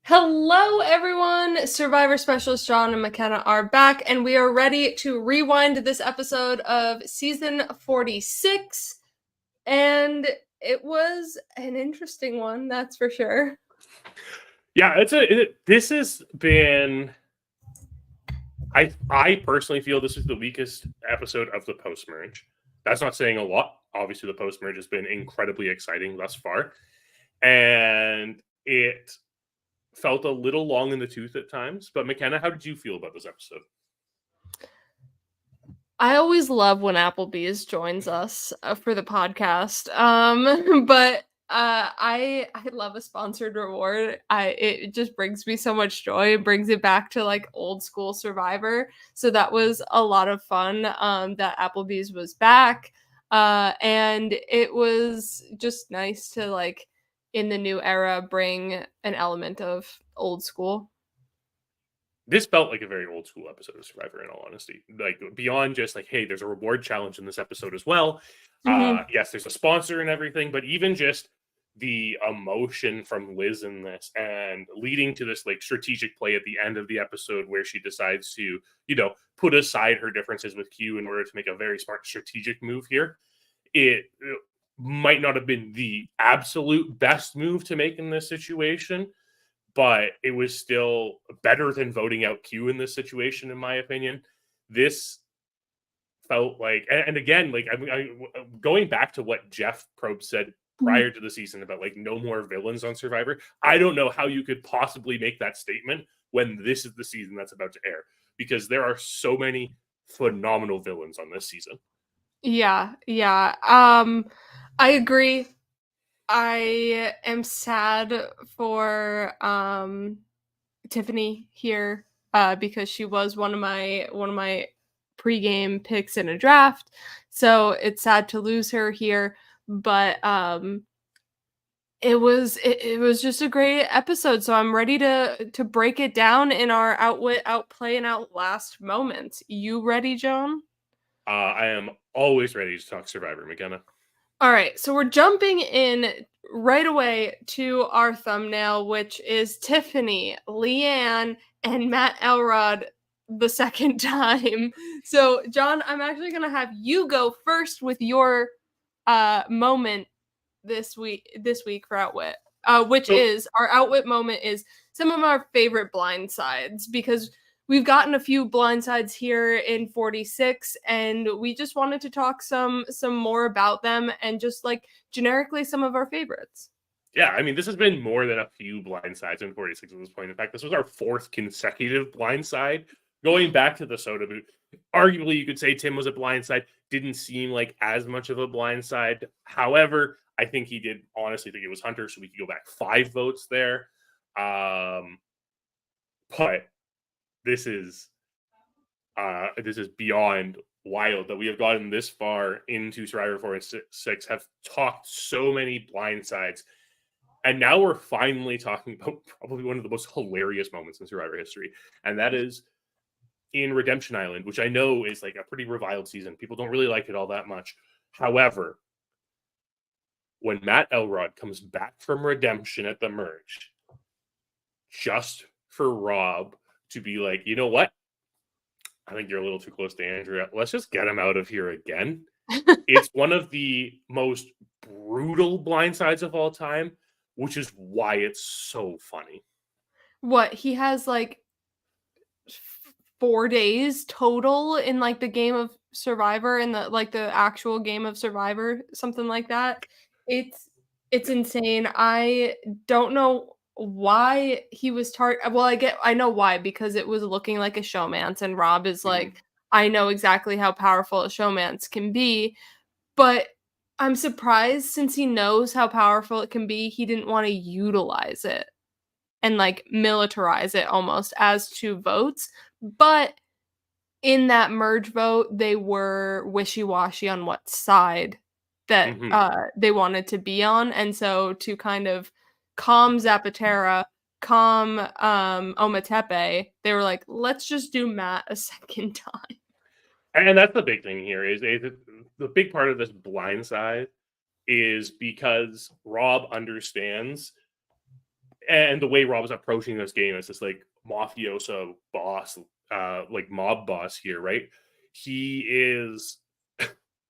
Hello, everyone. Survivor Specialist John and McKenna are back, and we are ready to rewind this episode of season 46. And it was an interesting one, that's for sure. Yeah, this has been. I personally feel this is the weakest episode of the post merge. That's not saying a lot. Obviously, the post merge has been incredibly exciting thus far, and it felt a little long in the tooth at times. But McKenna, how did you feel about this episode? I always love when Applebee's joins us for the podcast. But I love a sponsored reward. It just brings me so much joy. It brings it back to like old school Survivor. So that was a lot of fun. That Applebee's was back. And it was just nice to like in the new era bring an element of old school. This felt like a very old school episode of Survivor, in all honesty. Like beyond just like, hey, there's a reward challenge in this episode as well. Mhm. Yes, there's a sponsor and everything, but even just the emotion from Liz in this and leading to this like strategic play at the end of the episode where she decides to, put aside her differences with Q in order to make a very smart strategic move here. It might not have been the absolute best move to make in this situation, but it was still better than voting out Q in this situation, in my opinion. This felt like, and again, like going back to what Jeff Probst said prior to the season about like no more villains on Survivor. I don't know how you could possibly make that statement when this is the season that's about to air, because there are so many phenomenal villains on this season. Yeah. I agree. I am sad for Tiffany here because she was one of my pregame picks in a draft. So it's sad to lose her here, but it was just a great episode. So I'm ready to break it down in our outwit, outplay, and outlast moments. You ready, Joan? I am always ready to talk Survivor, McKenna. All right, so we're jumping in right away to our thumbnail, which is Tiffany, Leanne, and Matt Elrod the second time. So, John, I'm actually going to have you go first with your moment this week for Outwit. Which So is our Outwit moment is some of our favorite blind sides because we've gotten a few blind sides here in 46 and we just wanted to talk some more about them and just like generically some of our favorites. yeah, I mean, this has been more than a few blindsides in 46 at this point. In fact, this was our fourth consecutive blindside. Going back to the soda boot, arguably you could say Tim was a blindside. Didn't seem like as much of a blindside. However, I think he did honestly think it was Hunter, so we could go back 5 votes there. But this is beyond wild that we have gotten this far into Survivor 46, have talked so many blindsides, and now we're finally talking about probably one of the most hilarious moments in Survivor history, and that is in Redemption Island, which I know is like a pretty reviled season. People don't really like it all that much. However, when Matt Elrod comes back from Redemption at the merge, just for Rob to be like, you know what? I think you're a little too close to Andrea. Let's just get him out of here again. It's one of the most brutal blindsides of all time, which is why it's so funny. What he has like 4 days total in like the game of Survivor in the actual game of Survivor, something like that. It's it's insane. I don't know why he was well, I know why, because it was looking like a showmance and Rob is like, I know exactly how powerful a showmance can be, but I'm surprised since he knows how powerful it can be, he didn't want to utilize it and like militarize it almost as 2 votes. But in that merge vote, they were wishy-washy on what side that Mm-hmm. they wanted to be on. And so to kind of calm Zapatera, calm Ometepe, they were like, let's just do Matt a second time. And that's the big thing here is the big part of this blindside is because Rob understands and the way Rob's approaching this game is this like mafioso boss, like mob boss here, right? He is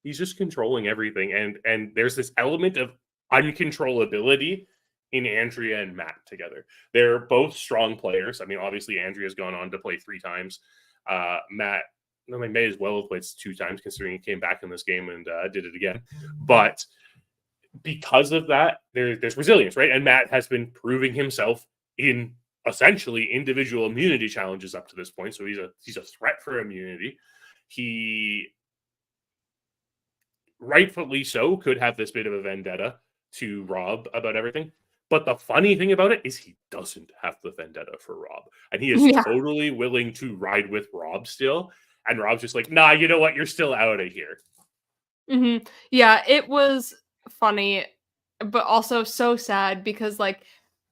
he's just controlling everything, and there's this element of uncontrollability in Andrea and Matt together. They're both strong players. I mean, obviously Andrea's gone on to play 3 times. Matt, no, I may as well have played 2 times considering he came back in this game and did it again. But because of that, there's resilience, right? And Matt has been proving himself in essentially individual immunity challenges up to this point. So he's a threat for immunity. He rightfully so could have this bit of a vendetta to Rob about everything. But the funny thing about it is he doesn't have the vendetta for Rob. And he is Yeah. totally willing to ride with Rob still. And Rob's just like, nah, you know what? You're still out of here. Yeah, it was funny, but also so sad because, like,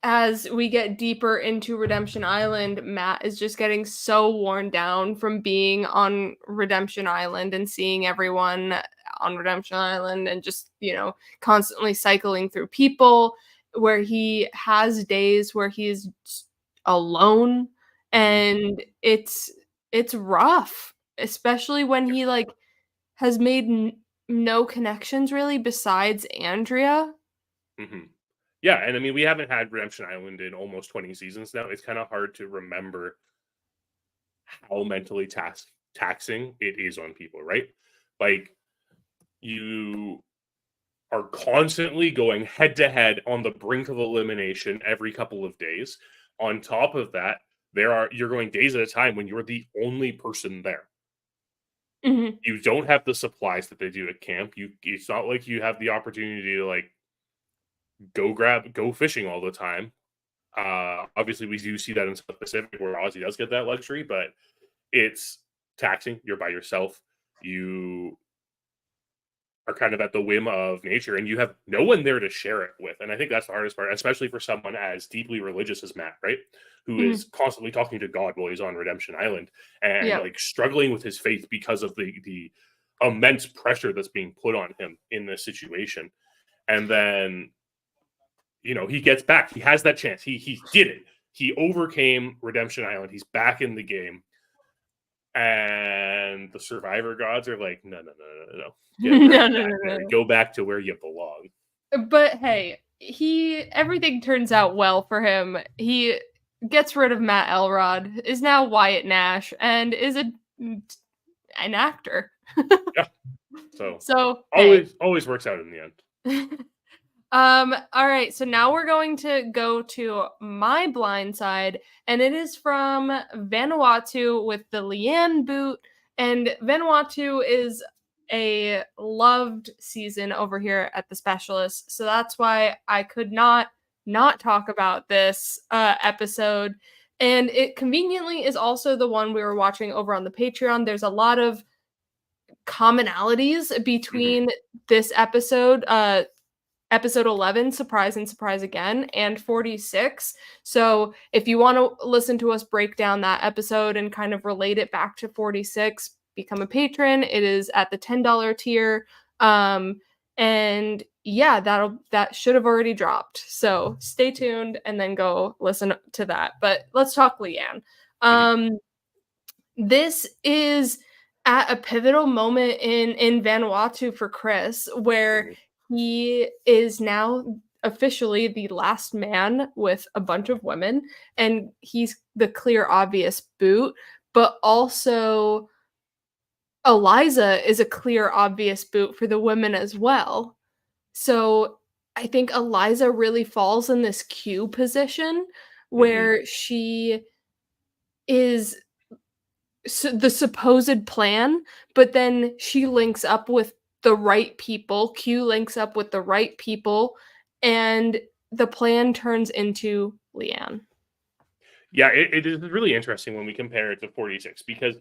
as we get deeper into Redemption Island, Matt is just getting so worn down from being on Redemption Island and seeing everyone on Redemption Island and just, constantly cycling through people, where he has days where he's alone, and it's rough, especially when he, like, has made no connections really besides Andrea. Mm-hmm. Yeah, and I mean, we haven't had Redemption Island in almost 20 seasons now. It's kind of hard to remember how mentally taxing it is on people, right? Like, you are constantly going head to head on the brink of elimination every couple of days. On top of that, you're going days at a time when you're the only person there. Mhm. You don't have the supplies that they do at camp. It's not like you have the opportunity to like go fishing all the time. Obviously, we do see that in South Pacific where Ozzy does get that luxury, but it's taxing. You're by yourself. You are kind of at the whim of nature, and you have no one there to share it with. And I think that's the hardest part, especially for someone as deeply religious as Matt, right? Who Mhm. is constantly talking to God while he's on Redemption Island and Yep. like struggling with his faith because of the immense pressure that's being put on him in this situation. And then he gets back. He has that chance. He did it. He overcame Redemption Island. He's back in the game. And the survivor gods are like, no, no, no, no, no. Get No, right no, back no, there. no. Go back to where you belong. But hey, everything turns out well for him. He gets rid of Matt Elrod, is now Wyatt Nash, and is an actor. Yeah. So So, hey. always works out in the end. All right, so now we're going to go to my blind side, and it is from Vanuatu with the Leanne boot. And Vanuatu is a loved season over here at the Specialist, so that's why I could not talk about this episode. And it conveniently is also the one we were watching over on the Patreon. There's a lot of commonalities Mm-hmm. between this episode 11, Surprise and Surprise Again, and 46. So if you want to listen to us break down that episode and kind of relate it back to 46, become a patron. It is at the $10 tier. And yeah, that should have already dropped. So stay tuned and then go listen to that. But let's talk Leanne. Mm-hmm. This is at a pivotal moment in Vanuatu for Chris, where Mm-hmm. he is now officially the last man with a bunch of women, and he's the clear, obvious boot, but also Eliza is a clear, obvious boot for the women as well. So I think Eliza really falls in this Q position Mm-hmm. where she is the supposed plan, but then she links up with the right people. Q links up with the right people, and the plan turns into Leanne. Yeah, it is really interesting when we compare it to 46 because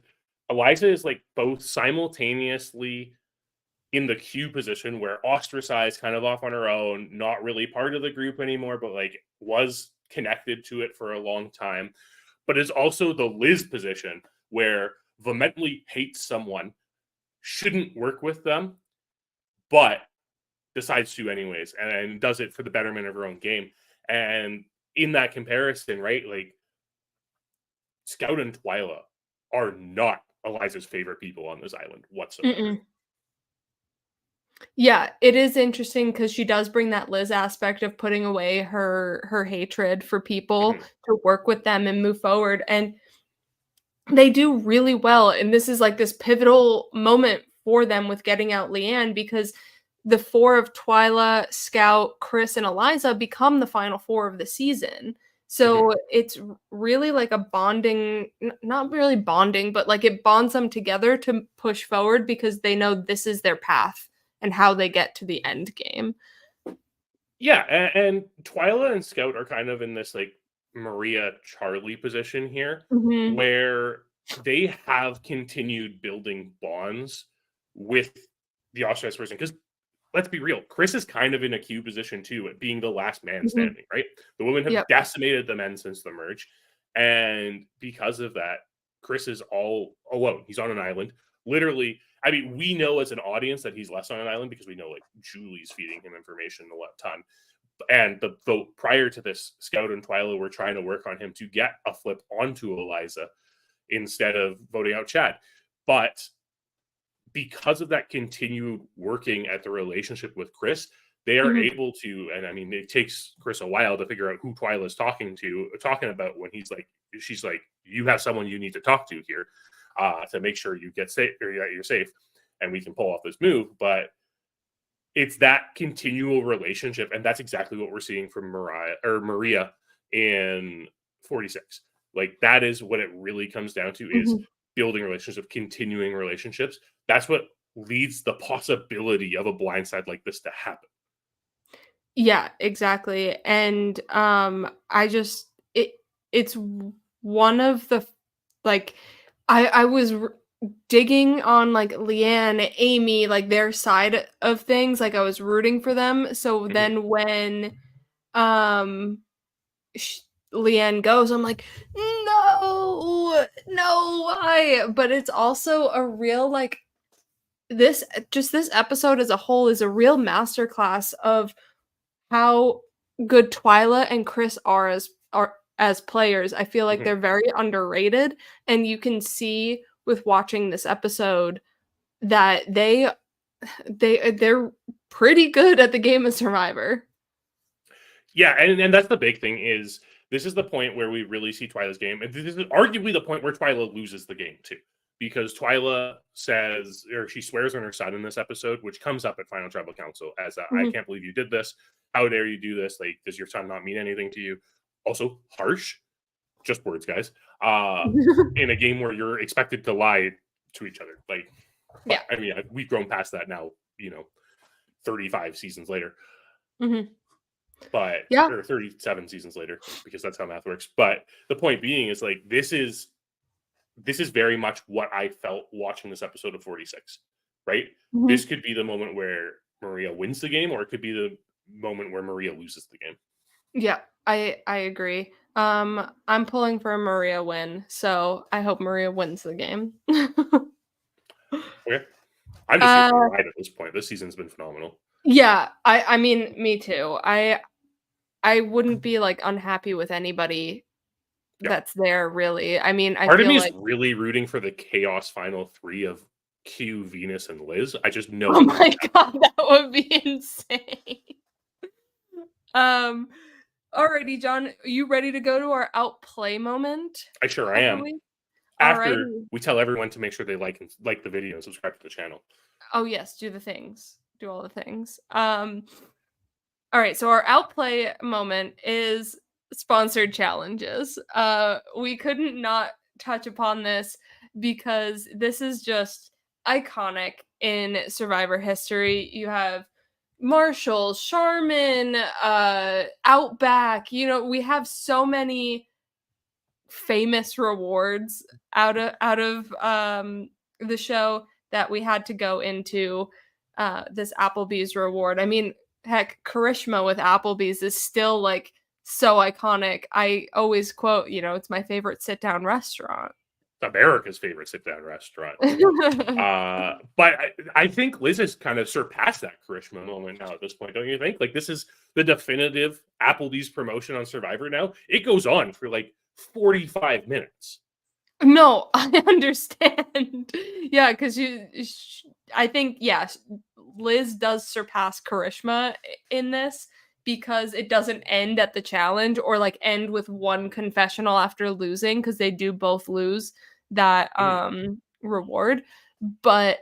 Eliza is like both simultaneously in the Q position where ostracized, kind of off on her own, not really part of the group anymore, but like was connected to it for a long time, but is also the Liz position where vehemently hates someone, shouldn't work with them, but decides to anyways, and does it for the betterment of her own game. And in that comparison, right? Like Scout and Twyla are not Eliza's favorite people on this island whatsoever. Mm-mm. Yeah, it is interesting because she does bring that Liz aspect of putting away her hatred for people Mhm. to work with them and move forward, and they do really well, and this is, like, this pivotal moment for them with getting out Leanne because the 4 of Twyla, Scout, Chris, and Eliza become the final 4 of the season. Mhm. So it's really like a bonding not really bonding, but, like, it bonds them together to push forward because they know this is their path and how they get to the end game. Yeah, and Twyla and Scout are kind of in this like Maria Charlie position here, Mhm, where they have continued building bonds with the ostracized person. Because let's be real, Chris is kind of in a Q position too, at being the last man mhm. standing. Right, the women have Yep. decimated the men since the merge, and because of that, Chris is all alone. He's on an island, literally. I mean, we know as an audience that he's less on an island because we know like Julie's feeding him information a ton. And the prior to this, Scout and Twyla were trying to work on him to get a flip onto Eliza instead of voting out Chad. But because of that continued working at the relationship with Chris, they are Mhm. able to, and I mean, it takes Chris a while to figure out who Twyla's talking about when she's like, you have someone you need to talk to here to make sure you get safe or you're safe, and we can pull off this move. But it's that continual relationship, and that's exactly what we're seeing from Maria in 46. Like that is what it really comes down to is Mhm. building relationships, continuing relationships. That's what leads the possibility of a blindside like this to happen. Yeah, exactly, and, I just it's one of the like, I was digging on, like, Leanne, Amy, like, their side of things, like, I was rooting for them, so Mhm. then when, um, sh Leanne goes, I'm like, "No! No, why?" But it's also a real, like this episode as a whole is a real masterclass of how good Twyla and Chris are as players. I feel like Mhm. they're very underrated, and you can see with watching this episode that they're pretty good at the game of Survivor. Yeah, and that's the big thing is this is the point where we really see Twyla's game, and this is arguably the point where Twyla loses the game too, because Twyla says or she swears on her son in this episode, which comes up at Final Tribal Council as I Mhm. can't believe you did this. How dare you do this? Like, does your son not mean anything to you? Also, harsh, just words, guys. In a game where you're expected to lie to each other, like, Yeah. I mean, we've grown past that now. 35 seasons later. Mhm. But Yeah. or 37 seasons later because that's how math works. But the point being is like this is very much what I felt watching this episode of 46, right? This Mhm. could be the moment where Maria wins the game or it could be the moment where Maria loses the game. Yeah. I agree. I'm pulling for a Maria win, so I hope Maria wins the game. Okay. I'm just here for the Uh ride at this point. This season's been phenomenal. Yeah, I mean, me too. I wouldn't be, like, unhappy with anybody Yeah. that's there, really. I mean, I Part of me feel is like really rooting for the chaos final three of Q, Venus, and Liz. I just know oh it won't my happen. god, that would be insane. Um, alrighty, John, you ready to go to our outplay moment I sure I of the am. week? After Alrighty. we tell everyone to make sure they like the video and subscribe to the channel. Oh, yes, do the things. Do all the things. Alright, so our outplay moment is sponsored challenges. We couldn't not touch upon this because this is just iconic in Survivor history. You have Marshall, Charmin, Outback. We have so many famous rewards out of the show that we had to go into this Applebee's reward. I mean, heck, Karishma with Applebee's is still like so iconic. I always quote, it's my favorite sit down restaurant. America's favorite sit-down restaurant. But I think Liz has kind of surpassed that charisma moment now at this point, don't you think? Like, this is the definitive Applebee's promotion on Survivor now. It goes on for like 45 minutes. No, I understand. Yeah, because I think, yes, Liz does surpass charisma in this because it doesn't end at the challenge or like end with one confessional after losing because they do both lose that Mhm. reward. But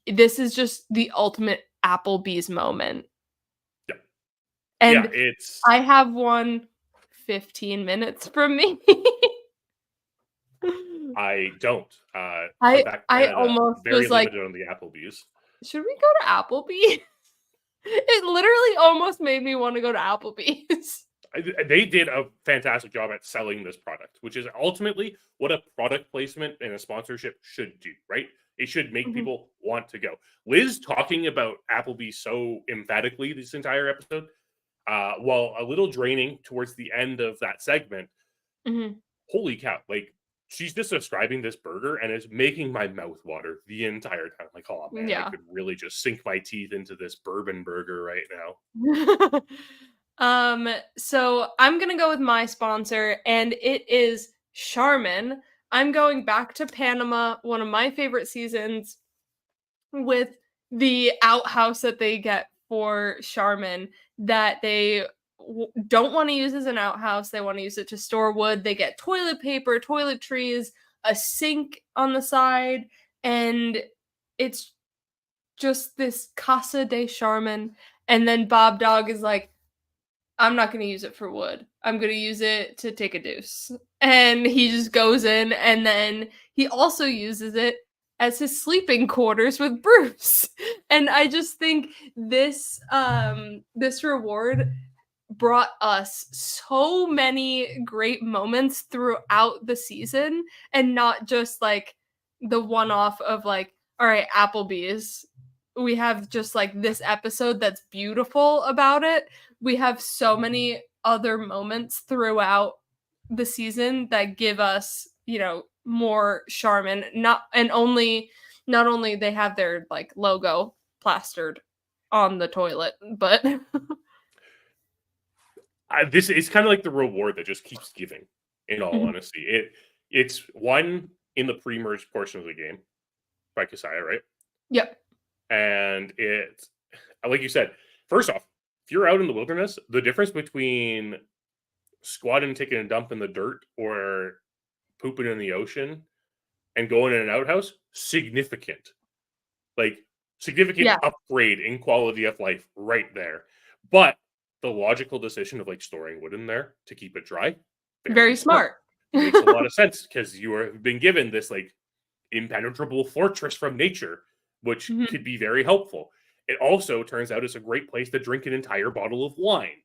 this is just the ultimate Applebee's moment. Yeah. Yeah, And it's I have one 15 minutes from me. I don't. Come I back to I Canada, almost very was like, limited on the Applebee's. "Should we go to Applebee's?" It literally almost made me wanna go to Applebee's. They did a fantastic job at selling this product, which is ultimately what a product placement and a sponsorship should do, right? It should make Mhm, people want to go. Liz talking about Applebee's so emphatically this entire episode, while a little draining towards the end of that segment, mhm. holy cow, like she's just describing this burger and it's making my mouth water the entire time. Like, oh man, I Yeah. could really just sink my teeth into this bourbon burger right now. So I'm gonna go with my sponsor, and it is Charmin. I'm going back to Panama, one of my favorite seasons, with the outhouse that they get for Charmin that they don't want to use as an outhouse. They want to use it to store wood. They get toilet paper, toiletries, a sink on the side, and it's just this Casa de Charmin. And then Bob Dog is like, I'm not gonna use it for wood. I'm gonna use it to take a deuce. And he just goes in, and then he also uses it as his sleeping quarters with Bruce. And I just think this reward brought us so many great moments throughout the season and not just like the one off of like, all right, Applebee's. We have just like this episode that's beautiful about it. We have so many other moments throughout the season that give us, more Charmin. Not only they have their like logo plastered on the toilet, but This is kind of like the reward that just keeps giving. In all Mhm. honesty, it's one in the pre-merge portion of the game by Kasaya, right? Yep. And it's like you said. First off, if you're out in the wilderness, the difference between squatting and taking a dump in the dirt or pooping in the ocean and going in an outhouse, significant. Like, significant Yeah, upgrade in quality of life right there. But the logical decision of like storing wood in there to keep it dry, very very smart. smart. It makes a lot of sense because you have been given this like impenetrable fortress from nature, which Mhm. could be very helpful. It also turns out it's a great place to drink an entire bottle of wine.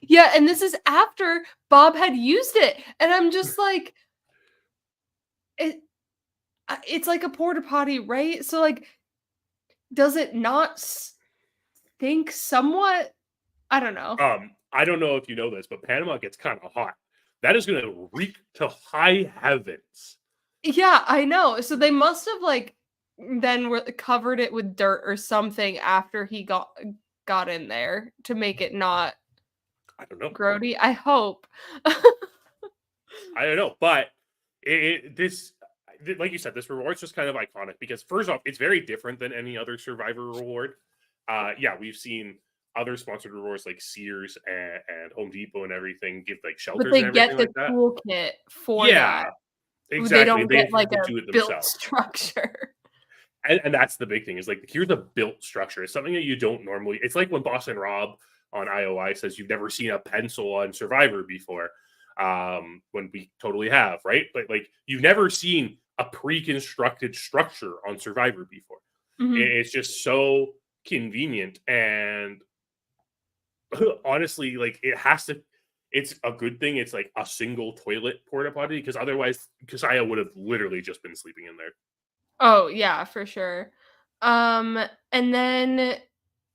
Yeah, and this is after Bob had used it, and I'm just like, it it's like a porta potty, right? So, like, does it not stink somewhat? I don't know. I don't know if you know this, but Panama gets kind of hot. That is going to reek to high heavens. Yeah, I know. So they must have, like, then covered it with dirt or something after he got in there to make it not I don't know. grody, I hope. I don't know, but this, like you said, this reward's just kind of iconic because first off, it's very different than any other Survivor reward. Yeah, we've seen other sponsored rewards like Sears and Home Depot and everything give like But shelters they and get everything the like that. toolkit for Yeah, that. They exactly. don't They get, have like, to a do it built themselves. structure. And that's the big thing is like here's a built structure. It's something that you don't normally. It's like when Boston Rob on IOI says you've never seen a pencil on Survivor before, when we totally have, right? But like you've never seen a pre-constructed structure on Survivor before. Mhm. It's just so convenient and honestly, like it has to. It's a good thing. It's like a single toilet porta potty because otherwise, Kasaya would have literally just been sleeping in there. Oh, yeah, for sure. And then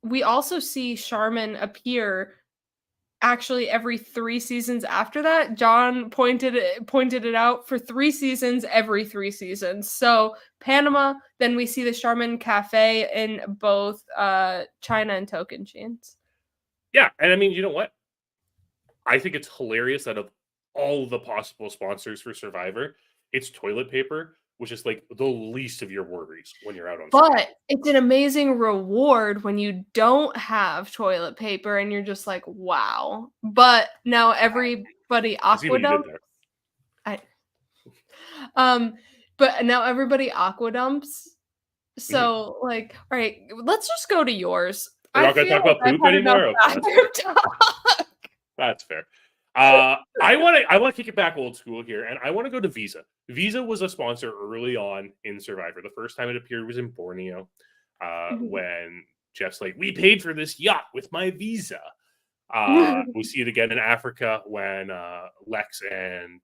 we also see Charmin appear actually every 3 seasons after that. John pointed it out for 3 seasons, every 3 seasons. So, Panama, then we see the Charmin Cafe in both, China and Tocantins. Yeah, and I mean, you know what? I think it's hilarious that of all the possible sponsors for Survivor, it's toilet paper, which is like the least of your worries when you're out on Survivor. But it's an amazing reward when you don't have toilet paper and you're just like, "Wow." But now everybody I see what you did aqua there. I um, but now everybody aqua dumps. Mhm. So, like, all right, let's just go to yours. We're I not going to feel talk like about I've poop had enough anymore. Okay, that's fair. bathroom talk. That's fair. I want to kick it back old school here, and I want to go to Visa. Visa was a sponsor early on in Survivor. The first time it appeared was in Borneo, when Jeff's like, "We paid for this yacht with my Visa." We see it again in Africa when Lex and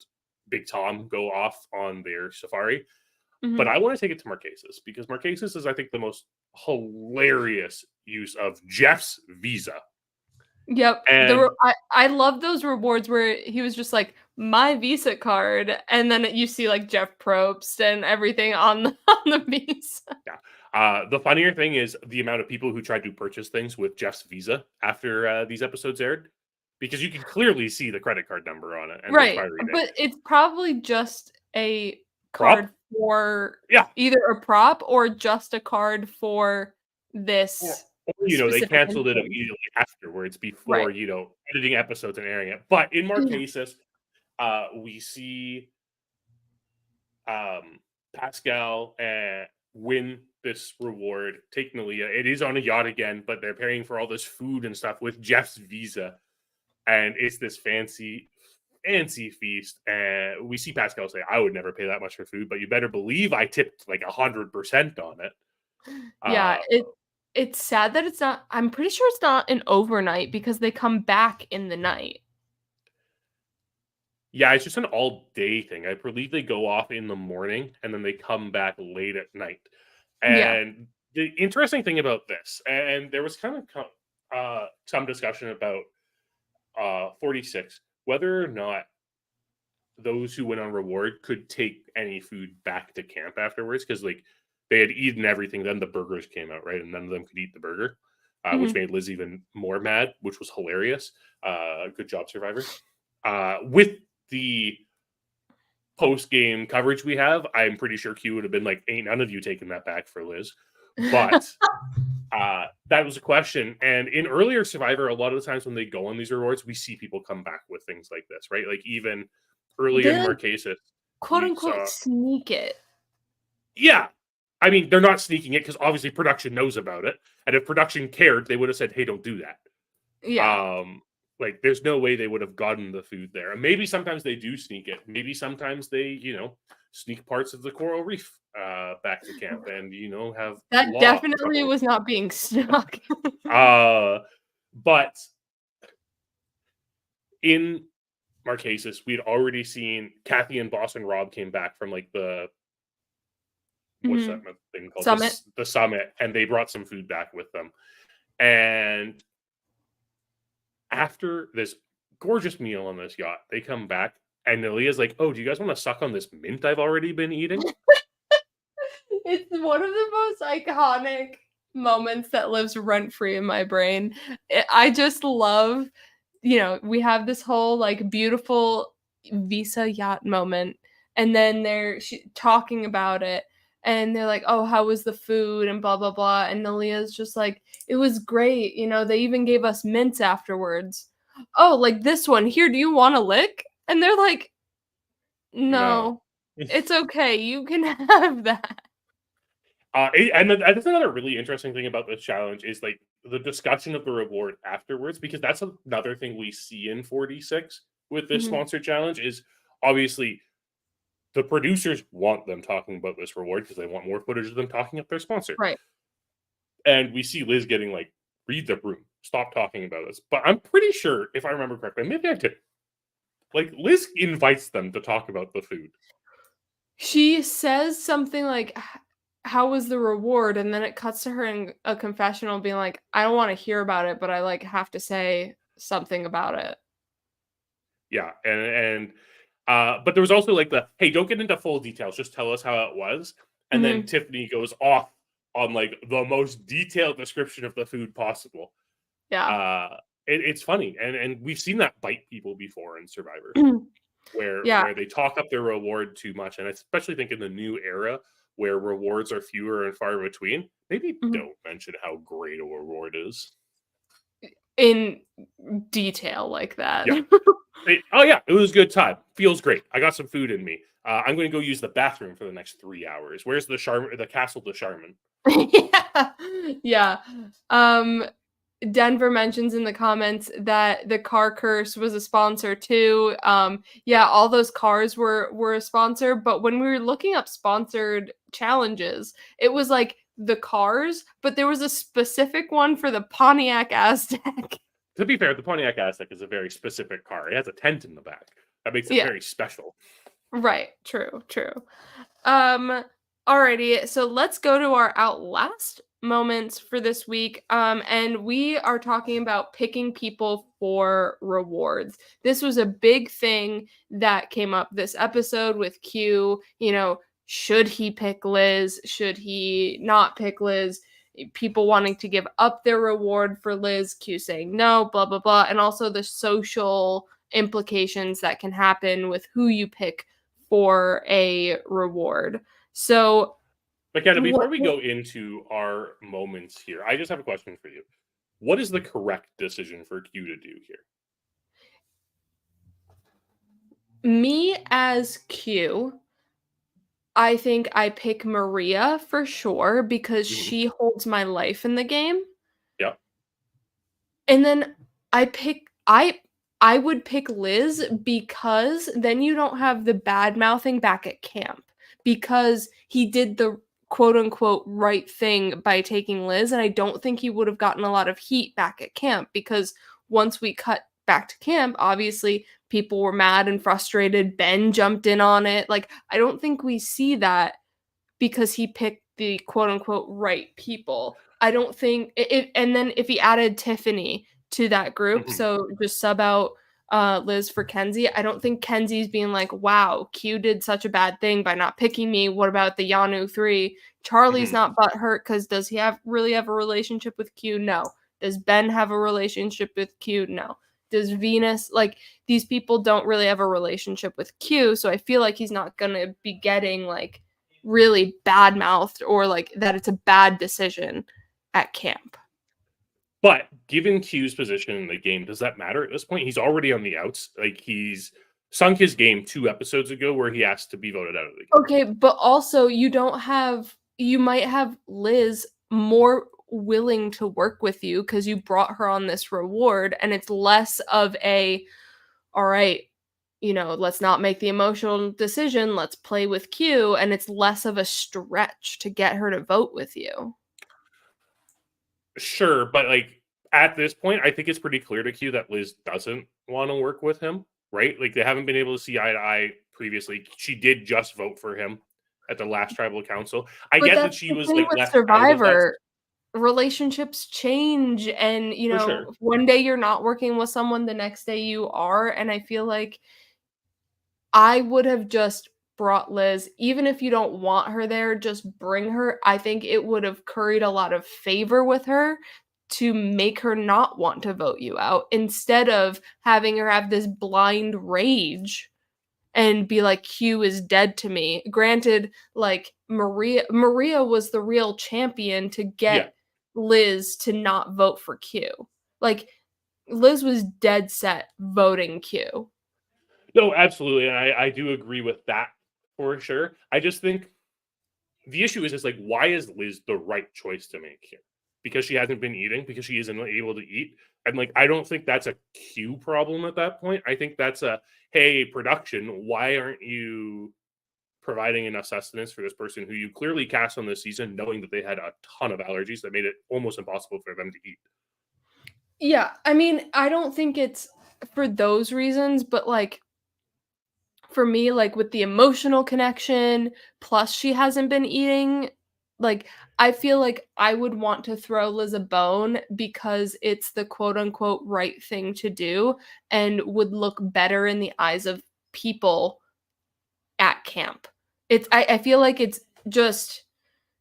Big Tom go off on their safari. But Mhm. I want to take it to Marquesas because Marquesas is, I think, the most hilarious use of Jeff's Visa. Yep. And I love those rewards where he was just like, "My Visa card," and then you see, like, Jeff Probst and everything on the on the Visa. yeah, the funnier thing is the amount of people who tried to purchase things with Jeff's Visa after these episodes aired, because you can clearly see the credit card number on it, and they Right, try reading but it's probably just a card prop. for Yeah, either a prop or just a card for or, this they specific canceled it instance. immediately afterwards before Right. editing episodes and airing it. But in Yeah. Marquesas, we see Pascal win this reward, take Nalia. It is on a yacht again, but they're paying for all this food and stuff with Jeff's Visa, and it's this fancy feast. And we see Pascal say, "I would never pay that much for food, but you better believe I tipped like 100% on it." Yeah, Uh, it's sad that it's not I'm pretty sure it's not an overnight because they come back in the night. yeah, it's just an all day thing. I believe they go off in the morning and then they come back late at night. Yeah. And the interesting thing about this, and there was kind of some discussion about 46, whether or not those who went on reward could take any food back to camp afterwards, because like they had eaten everything, then the burgers came out, right? And none of them could eat the burger, which Mhm. made Liz even more mad, which was hilarious. Good job, Survivor. With the post game coverage we have, I'm pretty sure Q would have been like, "Ain't none of you taking that back for Liz." But that was a question. And in earlier Survivor, a lot of the times when they go on these rewards, we see people come back with things like this, right? Like even early They, in like, Marquesas, quote, we unquote, saw, "sneak it." yeah. I mean, they're not sneaking it because obviously production knows about it. And if production cared, they would have said, "Hey, don't do that." Yeah. Like there's no way they would have gotten the food there. And maybe sometimes they do sneak it. Maybe sometimes they, sneak parts of the coral reef back to camp and have That law definitely trouble. was not being snuck. Uh but in Marquesas, we'd already seen Kathy and Boss and Rob came back from like the what's that Mhm. thing called? Summit. The summit, and they brought some food back with them. And after this gorgeous meal on this yacht, they come back and Nalia's like, "Oh, do you guys want to suck on this mint I've already been eating?" It's one of the most iconic moments that lives rent free in my brain. I just love, we have this whole like beautiful Visa yacht moment, and then talking about it, and they're like, "Oh, how was the food?" and blah blah blah, and Nalia's just like, "It was great. They even gave us mints afterwards. Oh, like this one here. Do you want a lick?" And they're like, No. "No, it's okay. You can have that." That's another really interesting thing about this challenge is like the discussion of the reward afterwards, because that's another thing we see in 46 with this Mhm. sponsored challenge is obviously the producers want them talking about this reward because they want more footage of them talking up their sponsor. Right. And we see Liz getting like, "Read the room, stop talking about this." But I'm pretty sure, if I remember correctly, maybe I did. Like Liz invites them to talk about the food. She says something like, "How was the reward?" And then it cuts to her in a confessional being like, "I don't wanna hear about it, but I, like, have to say something about it. Yeah, but there was also like the, "Hey, don't get into full details, just tell us how it was." And then Mhm. Tiffany goes off on, like, the most detailed description of the food possible. Yeah. It's funny, and we've seen that bite people before in Survivor, where Yeah. they talk up their reward too much, and I especially think in the new era where rewards are fewer and far between, maybe Mhm. don't mention how great a reward is. In detail like that. Yeah. Oh, yeah, it was a good time. Feels great. I got some food in me. I'm gonna go use the bathroom for the next 3 hours. Where's the Castle de Charmin? Yeah. Yeah. Um, Denver mentions in the comments that the car curse was a sponsor too. Yeah, all those cars were a sponsor, but when we were looking up sponsored challenges, it was like the cars, but there was a specific one for the Pontiac Aztec. To be fair, the Pontiac Aztec is a very specific car. It has a tent in the back. That makes it Yeah, very special. right. True, true. Um, Alrighty, so let's go to our outlast moments for this week. And we are talking about picking people for rewards. This was a big thing that came up this episode with Q. Should he pick Liz? Should he not pick Liz? People wanting to give up their reward for Liz, Q saying no, blah, blah, blah. And also the social implications that can happen with who you pick for a reward. So McKenna, before what we go into our moments here, I just have a question for you. What is the correct decision for Q to do here? me as Q, I think I pick Maria for sure because Mhm. she holds my life in the game. Yep. And then I pick I would pick Liz because then you don't have the bad mouthing back at camp because he did the quote unquote right thing by taking Liz, and I don't think he would have gotten a lot of heat back at camp because once we cut back to camp, obviously people were mad and frustrated. Ben jumped in on it. Like I don't think we see that because he picked the quote unquote right people. I don't think it, and then if he added Tiffany to that group, Mhm. so just sub out Liz for Kenzie, I don't think Kenzie's being like, wow, Q did such a bad thing by not picking me. What about the Yanu 3? Charlie's Mhm. not butthurt because does he really have a relationship with Q? No. Does Ben have a relationship with Q? No. Does Venus, like, these people don't really have a relationship with Q, so I feel like he's not gonna be getting like really bad mouthed or like that it's a bad decision at camp. But given Q's position in the game, does that matter at this point? He's already on the outs. Like he's sunk his game 2 episodes ago where he asked to be voted out of the game. Okay, but also you might have Liz more willing to work with you because you brought her on this reward and it's less of a all right, let's not make the emotional decision, let's play with Q, and it's less of a stretch to get her to vote with you. Sure, but like at this point, I think it's pretty clear to Q that Liz doesn't want to work with him, right? Like they haven't been able to see eye to eye previously. She did just vote for him at the last tribal council. I But get that that's she the was thing like with left out of that Survivor. Relationships change and, for sure. one day you're not working with someone, the next day you are, and I feel like I would have just brought Liz, even if you don't want her there, just bring her. I think it would have curried a lot of favor with her to make her not want to vote you out instead of having her have this blind rage and be like Q is dead to me. Granted, like Maria was the real champion to Yeah. get Liz to not vote for Q. Like Liz was dead set voting Q. No, absolutely. And I do agree with that for sure. I just think the issue is like, why is Liz the right choice to make here? Because she hasn't been eating, because she isn't able to eat. And like, I don't think that's a Q problem at that point. I think that's a, hey, production, why aren't you providing enough sustenance for this person who you clearly cast on this season, knowing that they had a ton of allergies that made it almost impossible for them to eat? Yeah, I mean, I don't think it's for those reasons, but like for me, like with the emotional connection, plus she hasn't been eating like, I feel like I would want to throw Liz a bone because it's the quote unquote right thing to do and would look better in the eyes of people at camp. I feel like it's just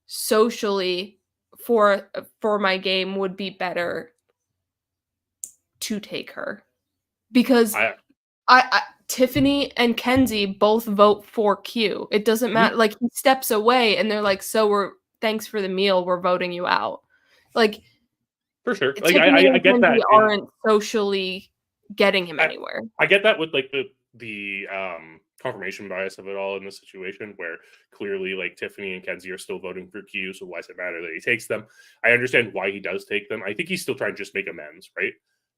socially for my game would be better to take her because I I Tiffany and Kenzie both vote for Q. It doesn't Mhm. matter. Like he steps away and they're like, "So we're thanks for the meal. We're voting you out." Like For sure. Like Tiffany I and get Kenzie that in aren't socially getting him I anywhere. I get that with like the confirmation bias of it all in this situation where clearly like Tiffany and Kenzie are still voting for Q, so why does it matter that he takes them? I understand why he does take them. I think he's still trying to just make amends, right?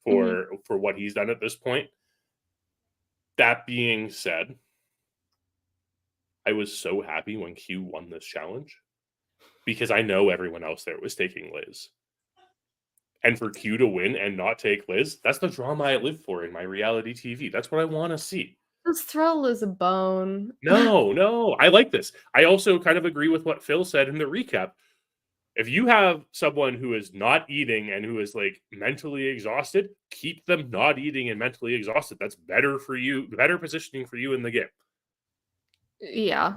Mhm. For what he's done at this point. That being said, I was so happy when Q won this challenge because I know everyone else there was taking Liz. And for Q to win and not take Liz, that's the drama I live for in my reality TV. That's what I want to see. Just throw Liz a bone. No, no, I like this. I also kind of agree with what Phil said in the recap. If you have someone who is not eating and who is like mentally exhausted, keep them not eating and mentally exhausted. That's better for you, better positioning for you in the game. Yeah.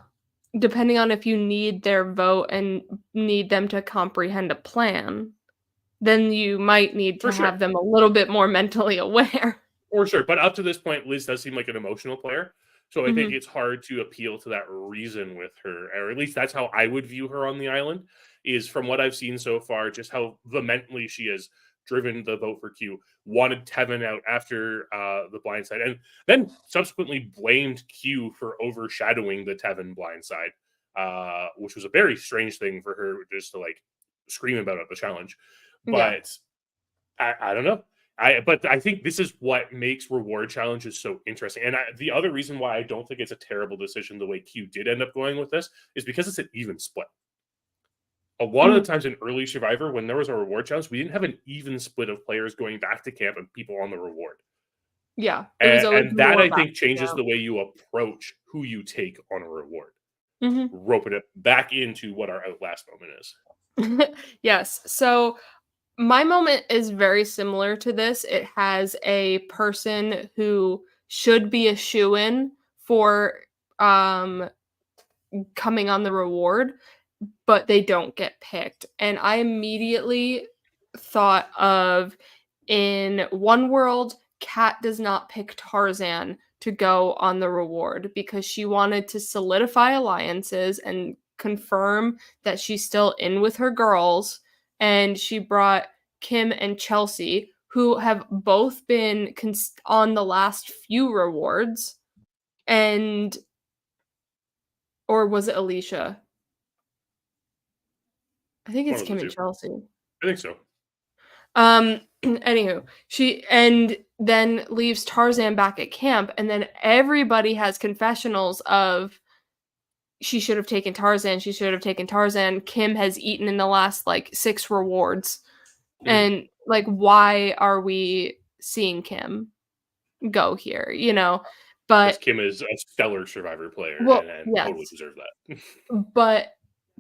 Depending on if you need their vote and need them to comprehend a plan, then you might need For to sure. have them a little bit more mentally aware. For sure. But up to this point, Liz does seem like an emotional player. So I think Mhm. it's hard to appeal to that reason with her, or at least that's how I would view her on the island, is from what I've seen so far, just how vehemently she has driven the vote for Q, wanted Tevin out after the blindside, and then subsequently blamed Q for overshadowing the Tevin blindside, which was a very strange thing for her just to like scream about at the challenge. Yeah. But I don't know. But I think this is what makes reward challenges so interesting. And the other reason why I don't think it's a terrible decision the way Q did end up going with this is because it's an even split. A lot of the Mhm. times in early Survivor, when there was a reward challenge, we didn't have an even split of players going back to camp and people on the reward. Yeah. It was always And that more I back think to changes camp. the way you approach who you take on a reward, Mhm. roping it back into what our outlast moment is. Yes. So my moment is very similar to this. It has a person who should be a shoo-in for um coming on the reward, but they don't get picked. And I immediately thought of in One World, Kat does not pick Tarzan to go on the reward because she wanted to solidify alliances and confirm that she's still in with her girls. And she brought Kim and Chelsea, who have both been on the last few rewards. And, or was it Alicia? I think One it's of the Kim and two. Chelsea. I think so. Anywho, she and then leaves Tarzan back at camp, and then everybody has confessionals of she should have taken Tarzan, she should have taken Tarzan. Kim has eaten in the last like 6 rewards. Mhm. And like why are we seeing Kim go here, you know? Because But Kim is a stellar Survivor player well, and totally yes. deserves that. But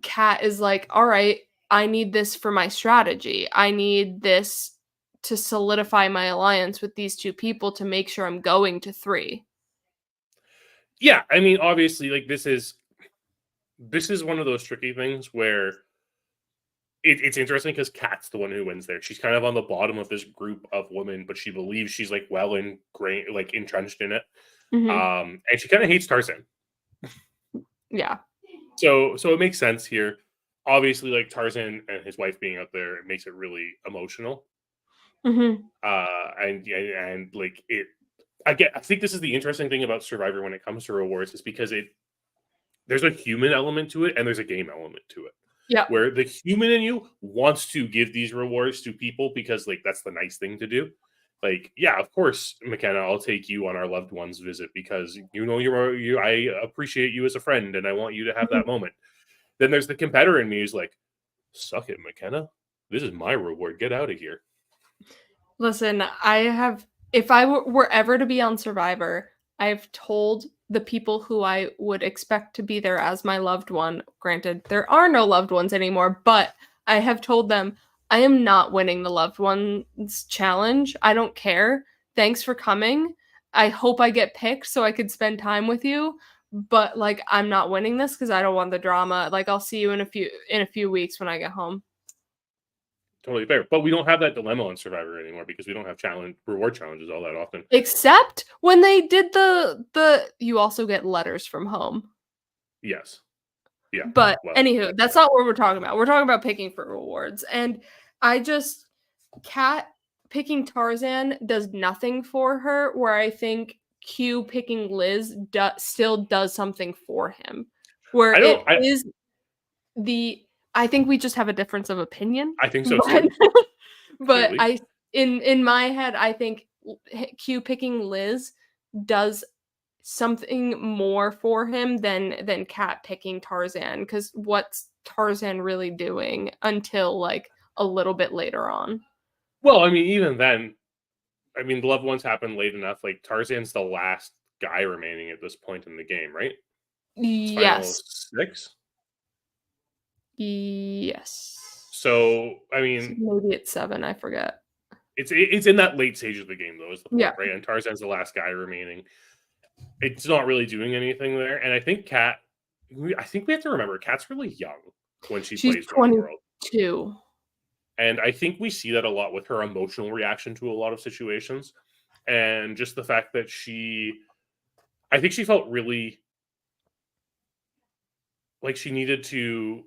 Kat is like, "All right, I need this for my strategy. I need this to solidify my alliance with these 2 people to make sure I'm going to 3." Yeah, I mean, obviously, like this is one of those tricky things where it's interesting because Kat's the one who wins there. She's kind of on the bottom of this group of women, but she believes she's like well ingrained, like entrenched in it. Mhm. And she kind of hates Tarzan. Yeah. So it makes sense here. Obviously, like Tarzan and his wife being out there, it makes it really emotional. Mhm. And like it, I think this is the interesting thing about Survivor when it comes to rewards is because there's a human element to it and there's a game element to it. Yep. Where the human in you wants to give these rewards to people because like that's the nice thing to do. Like, yeah, of course, McKenna, I'll take you on our loved one's visit because you know you I appreciate you as a friend and I want you to have Mhm. that moment. Then there's the competitor in me who's like, suck it, McKenna. This is my reward. Get out of here. Listen, I have if I were ever to be on Survivor, I've told the people who I would expect to be there as my loved one. Granted, there are no loved ones anymore, but I have told them I am not winning the loved ones challenge. I don't care. Thanks for coming. I hope I get picked so I could spend time with you, but like I'm not winning this because I don't want the drama. Like I'll see you in a few weeks when I get home. Totally fair. But we don't have that dilemma on Survivor anymore because we don't have reward challenges all that often. Except when they did the you also get letters from home. Yes. Yeah. But Well, anywho, that's not what we're talking about. We're talking about picking for rewards. And Kat picking Tarzan does nothing for her, where I think Q picking Liz still does something for him. Where I think we just have a difference of opinion. I think so too. But in my head, I think Q picking Liz does something more for him than Kat picking Tarzan, because what's Tarzan really doing until like a little bit later on? Well, I mean, even then, I mean, the loved ones happen late enough. Like Tarzan's the last guy remaining at this point in the game, right? Yes. Final 6. Yes. So I mean, maybe it's 7. I forget. It's in that late stage of the game though, is the point, Yeah. right? And Tarzan's the last guy remaining. It's not really doing anything there, and I think Kat. I think we have to remember Kat's really young when she's plays 22. And I think we see that a lot with her emotional reaction to a lot of situations. And just the fact that I think she felt really like she needed to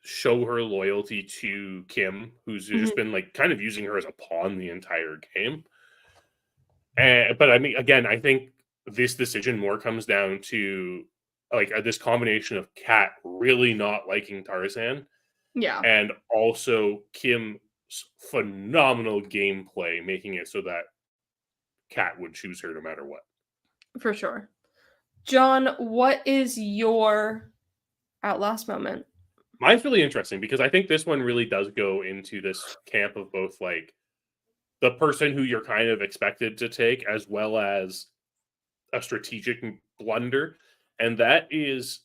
show her loyalty to Kim, who's just been like kind of using her as a pawn the entire game. But I mean, again, I think this decision more comes down to like this combination of Kat really not liking Tarzan. Yeah. And also Kim's phenomenal gameplay, making it so that Kat would choose her no matter what. For sure. John, what is your Outlast moment? Mine's really interesting because I think this one really does go into this camp of both like the person who you're kind of expected to take as well as a strategic blunder. And that is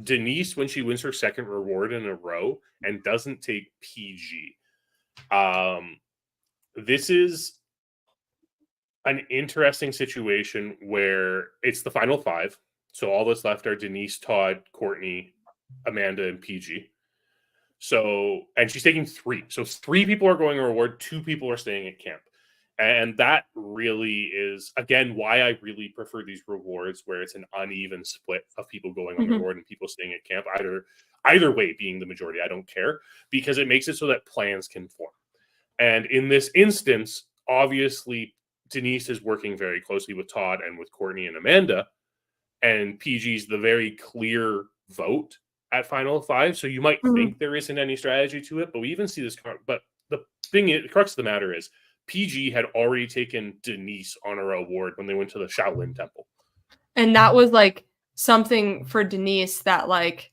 Denise when she wins her second reward in a row and doesn't take PG. This is an interesting situation where it's the final 5. So all that's left are Denise, Todd, Courtney, Amanda, and PG. So, and she's taking 3. So 3 people are going to reward, 2 people are staying at camp. And that really is, again, why I really prefer these rewards where it's an uneven split of people going on the reward and people staying at camp. Either way being the majority, I don't care, because it makes it so that plans can form. And in this instance, obviously, Denise is working very closely with Todd and with Courtney and Amanda, and PG's the very clear vote at Final 5. So you might think there isn't any strategy to it, but we even see this. But the crux of the matter is, PG had already taken Denise on a reward when they went to the Shaolin Temple. And that was like something for Denise that like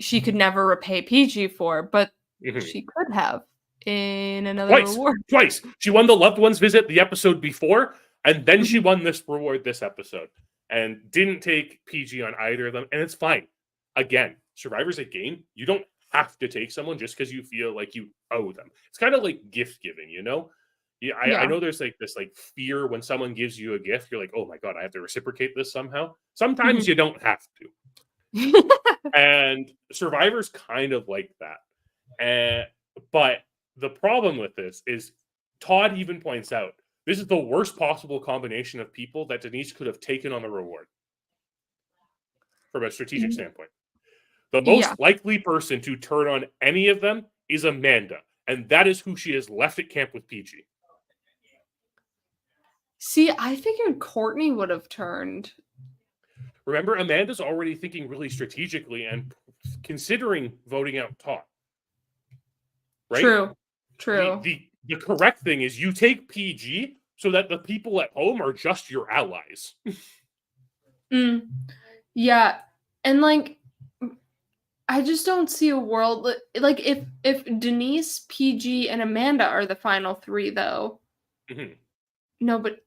she could never repay PG for, but she could have in another reward. Twice. She won the loved ones visit the episode before, and then she won this reward this episode. And didn't take PG on either of them. And it's fine. Again, Survivor's a game. You don't have to take someone just because you feel like you owe them. It's kind of like gift giving, you know? Yeah, I know there's like this like fear when someone gives you a gift. You're like, oh my God, I have to reciprocate this somehow. Sometimes you don't have to. And Survivor's kind of like that. But the problem with this is Todd even points out, this is the worst possible combination of people that Denise could have taken on the reward from a strategic standpoint. The most likely person to turn on any of them is Amanda. And that is who she has left at camp with PG. See, I figured Courtney would have turned. Remember, Amanda's already thinking really strategically and considering voting out Todd. Right? True. The correct thing is you take PG so that the people at home are just your allies. Yeah. And like, I just don't see a world like if Denise, PG, and Amanda are the final 3, though. No, but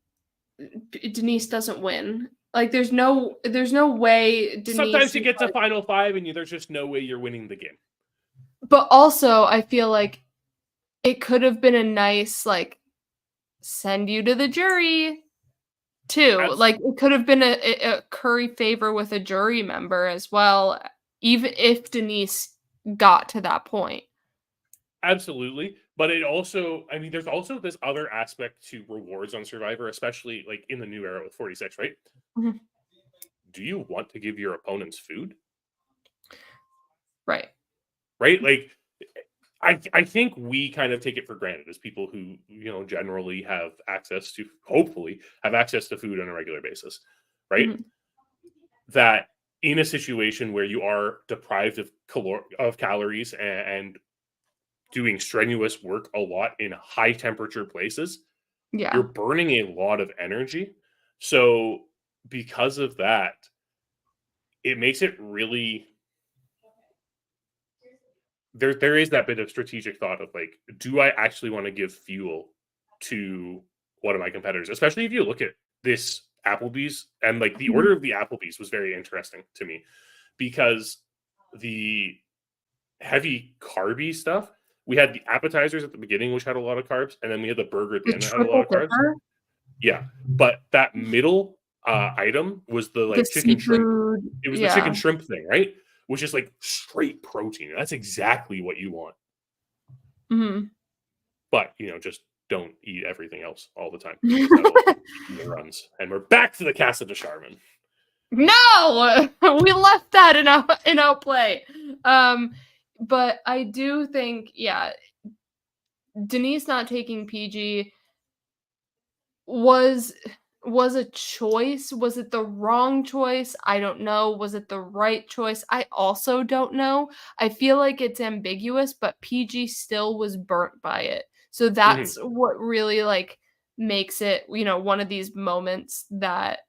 Denise doesn't win. Like there's no way Denise. Sometimes you get to final 5 and there's just no way you're winning the game. But also, I feel like it could have been a nice like send you to the jury too. Like it could have been a curry favor with a jury member as well, even if Denise got to that point. Absolutely. But it also, I mean, there's also this other aspect to rewards on Survivor, especially like in the new era with 46, right? Mhm. Do you want to give your opponents food? Right. Right? Like, I think we kind of take it for granted as people who, generally have access to, hopefully, have access to food on a regular basis, right? Mhm. That in a situation where you are deprived of calories and doing strenuous work a lot in high temperature places, Yeah. you're burning a lot of energy. So because of that, it makes it really there is that bit of strategic thought of like, do I actually want to give fuel to one of my competitors? Especially if you look at this Applebee's, and like the Mhm. order of the Applebee's was very interesting to me because the heavy carby stuff, we had the appetizers at the beginning, which had a lot of carbs, and then we had the burger at the The end that had a lot triple of carbs. dipper, Yeah, but that middle item was the the like chicken shrimp. seafood. It was the Yeah. chicken shrimp thing, right? Which is like straight protein. That's exactly what you want. Mhm. But just don't eat everything else all the time because that'll keep the runs. And we're back to the Casa de Charmin. No, we left that in outplay. But I do think, yeah, Denise not taking PG was a choice. Was it the wrong choice? I don't know. Was it the right choice? I also don't know. I feel like it's ambiguous, but PG still was burnt by it. So Mhm. that's what really like makes it, one of these moments that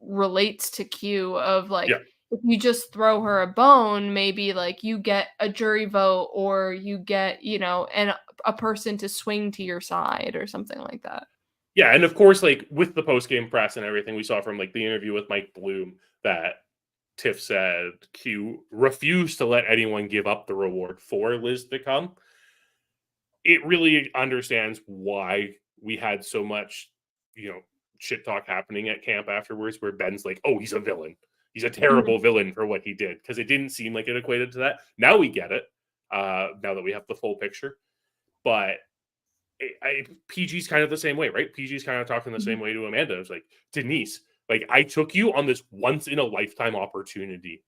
relates to Q of Yeah. like if you just throw her a bone, maybe like you get a jury vote or you get, and a person to swing to your side or something like that. Yeah, and of course, like with the post game press and everything, we saw from like the interview with Mike Bloom that Tiff said Q refused to let anyone give up the reward for Liz to come. It really understands why we had so much, shit talk happening at camp afterwards, where Ben's like, "Oh, he's a villain. He's a Mhm. terrible villain for what he did," because it didn't seem like it equated to that. Now we get it. Now that we have the full picture, but PG's kind of the same way, right? PG's kind of talking the Mhm. same way to Amanda. It's like, Denise, like I took you on this once in a lifetime opportunity,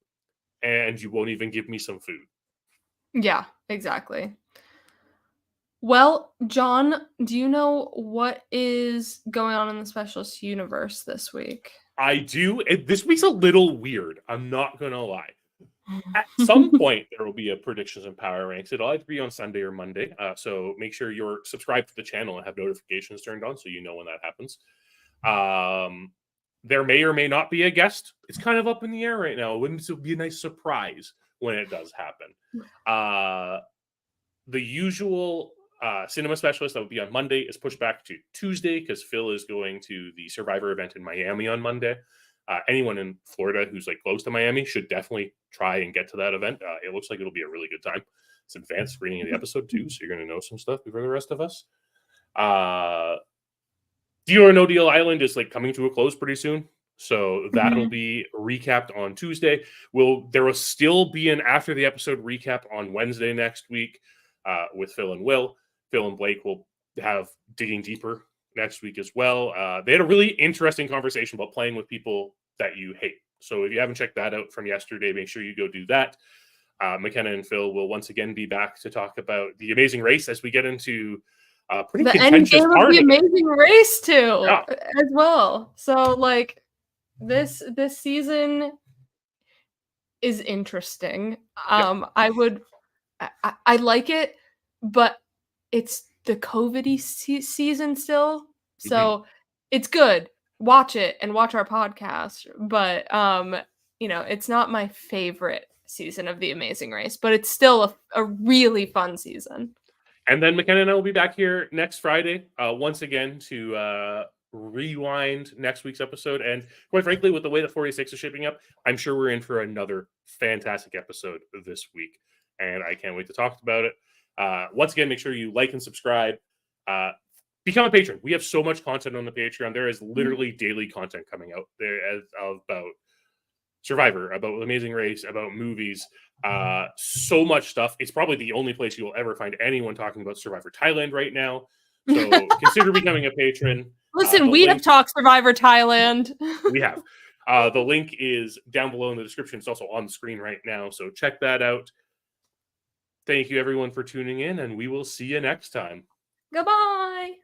and you won't even give me some food. Yeah, exactly. Well, John, do you know what is going on in the Specialist Universe this week? I do. This week's a little weird. I'm not gonna lie. At some point, there will be a predictions and power ranks. It'll either be on Sunday or Monday. So make sure you're subscribed to the channel and have notifications turned on so you know when that happens. Um, there may or may not be a guest. It's kind of up in the air right now. It wouldn't be a nice surprise when it does happen. The usual cinema specialist that would be on Monday is pushed back to Tuesday because Phil is going to the Survivor event in Miami on Monday. Anyone in Florida who's like close to Miami should definitely try and get to that event. It looks like it'll be a really good time. It's advanced screening of the episode too, so you're going to know some stuff before the rest of us. Deal or No Deal Island is like coming to a close pretty soon, so that'll Mhm. be recapped on Tuesday. There will still be an after the episode recap on Wednesday next week with Phil and Will. Phil and Blake will have Digging Deeper next week as well. They had a really interesting conversation about playing with people that you hate. So if you haven't checked that out from yesterday, make sure you go do that. McKenna and Phil will once again be back to talk about The Amazing Race as we get into a pretty The end contentious game of part The of it. Amazing Race too, Yeah. as well. So, like, this season is interesting. Yeah. I would I like it, but it's the COVID-y season still, Mhm. so it's good. Watch it and watch our podcast, but, it's not my favorite season of The Amazing Race, but it's still a really fun season. And then McKenna and I will be back here next Friday once again to rewind next week's episode. And quite frankly, with the way the 46 is shaping up, I'm sure we're in for another fantastic episode this week. And I can't wait to talk about it. Once again, make sure you like and subscribe. Become a patron. We have so much content on the Patreon. There is literally daily content coming out there about Survivor, about Amazing Race, about movies, so much stuff. It's probably the only place you will ever find anyone talking about Survivor Thailand right now. So consider becoming a patron. Listen, we have talked Survivor Thailand. We have. The link is down below in the description. It's also on the screen right now. So check that out. Thank you, everyone, for tuning in, and we will see you next time. Goodbye.